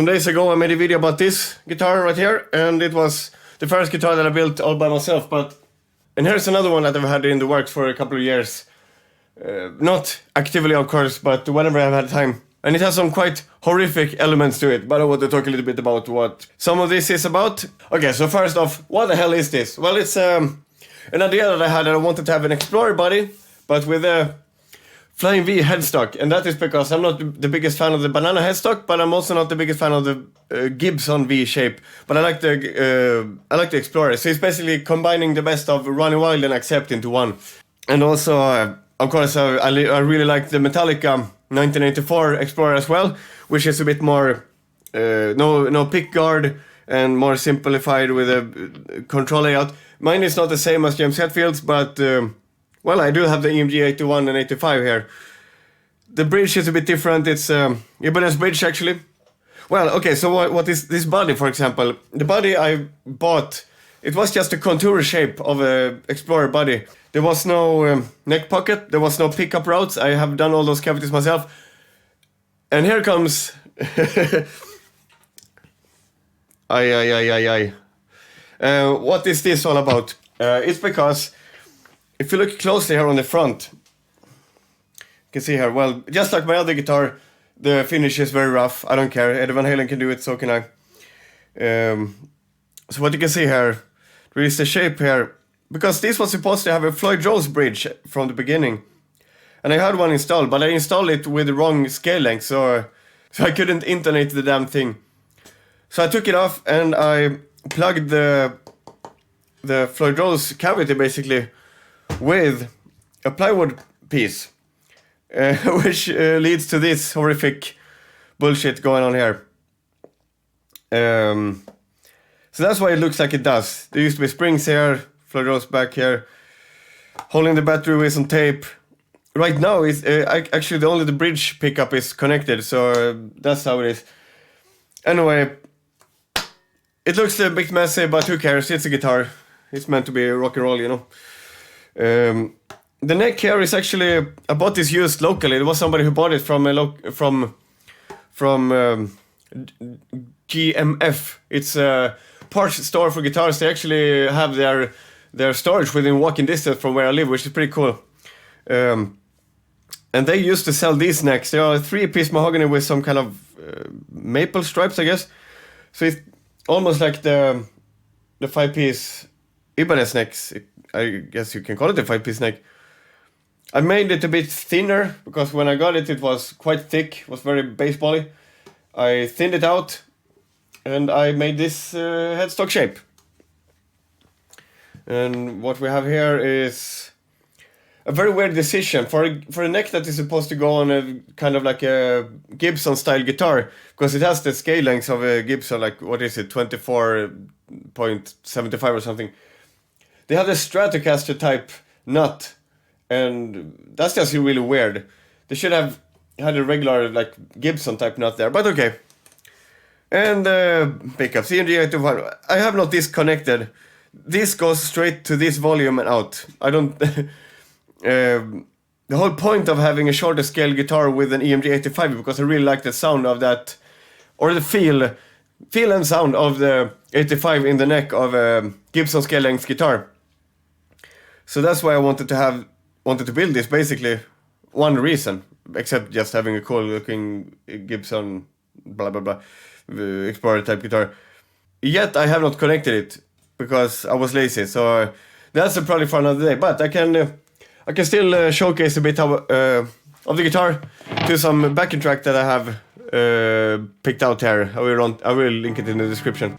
Some days ago I made a video about this guitar right here, and it was the first guitar that I built all by myself, and here's another one that I've had in the works for a couple of years. Not actively, of course, but whenever I've had time. And it has some quite horrific elements to it, but I want to talk a little bit about what some of this is about. Okay, so first off, what the hell is this? Well, it's an idea that I had that I wanted to have an Explorer body, but with a Flying V headstock, and that is because I'm not the biggest fan of the banana headstock, but I'm also not the biggest fan of the Gibson V shape. But I like the Explorer. So it's basically combining the best of Running Wild and Accept into one. And also, of course, I really like the Metallica 1984 Explorer as well, which is a bit more no pick guard and more simplified with a control layout. Mine is not the same as James Hetfield's, but well, I do have the EMG 81 and 85 here. The bridge is a bit different. It's Ibanez bridge actually. Well, okay, so what is this body, for example? The body I bought, it was just a contour shape of a Explorer body. There was no neck pocket, there was no pickup routes. I have done all those cavities myself. And here comes... what is this all about? It's because if you look closely here on the front, you can see here, well, just like my other guitar, the finish is very rough. I don't care. Eddie Van Halen can do it, so can I. So what you can see here, there is the shape here. Because this was supposed to have a Floyd Rose bridge from the beginning. And I had one installed, but I installed it with the wrong scale length, so I couldn't intonate the damn thing. So I took it off and I plugged the Floyd Rose cavity basically with a plywood piece, which leads to this horrific bullshit going on here. So that's why it looks like it does. There used to be springs here, Floyd Rose back here, holding the battery with some tape. Right now, it's actually only the bridge pickup is connected, so that's how it is. Anyway, it looks a bit messy, but who cares? It's a guitar. It's meant to be rock and roll, you know. The neck here is actually, I bought this used locally. It was somebody who bought it from GMF. It's a parts store for guitars. They actually have their storage within walking distance from where I live, which is pretty cool. And they used to sell these necks. They are 3-piece mahogany with some kind of maple stripes, I guess. So it's almost like the 5-piece Ibanez necks. I guess you can call it a 5-piece neck. I made it a bit thinner because when I got it, it was quite thick. It was very baseball-y. I thinned it out and I made this headstock shape. And what we have here is a very weird decision for a neck that is supposed to go on a kind of like a Gibson style guitar, because it has the scale length of a Gibson, like what is it, 24.75 or something. They have the Stratocaster type nut, and that's just really weird. They should have had a regular like Gibson type nut there, but okay. And pickup CNG821. I have not disconnected. This goes straight to this volume and out. I don't. The whole point of having a shorter scale guitar with an EMG 85 because I really like the sound of that, or the feel and sound of the 85 in the neck of a Gibson scale length guitar. So that's why I wanted to build this, basically one reason, except just having a cool looking Gibson blah blah blah Explorer type guitar. Yet I have not connected it because I was lazy, so that's probably for another day. But I can still showcase a bit of the guitar to some backing track that I have picked out here. I will link it in the description.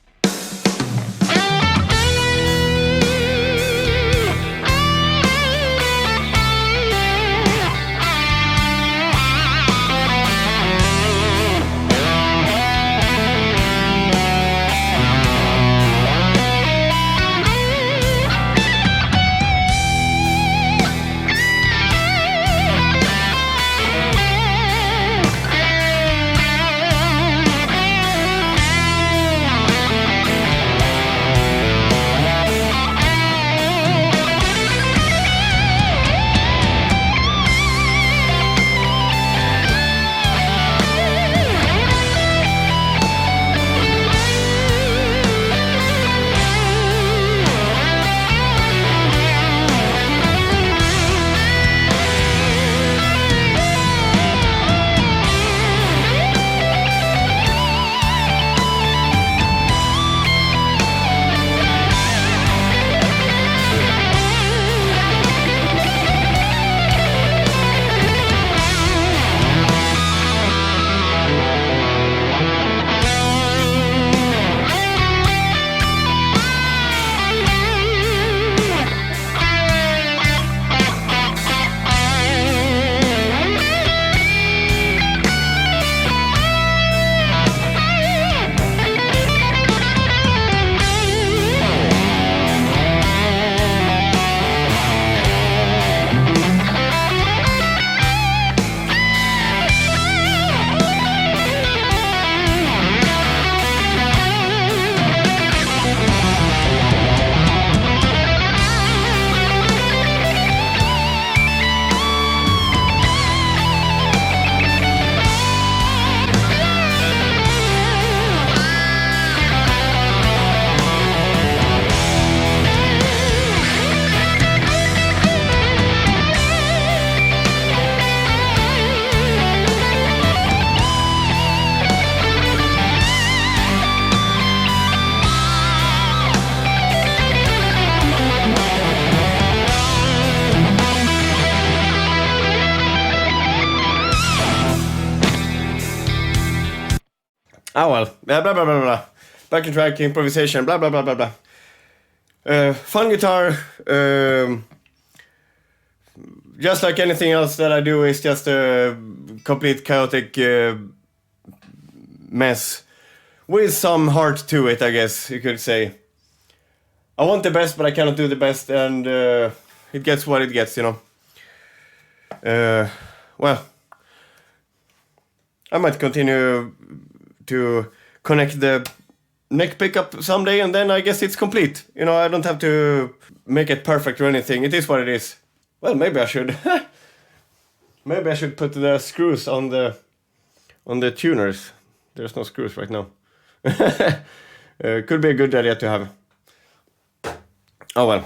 Oh well, blah blah blah blah blah. Backing track, improvisation, blah blah blah blah blah. Fun guitar. Just like anything else that I do, is just a complete chaotic mess with some heart to it, I guess you could say. I want the best, but I cannot do the best, and it gets what it gets, you know. Well, I might continue to connect the neck pickup someday, and then I guess it's complete. You know, I don't have to make it perfect or anything. It is what it is. Well, maybe I should. Maybe I should put the screws on the tuners. There's no screws right now. Could be a good idea to have. Oh well.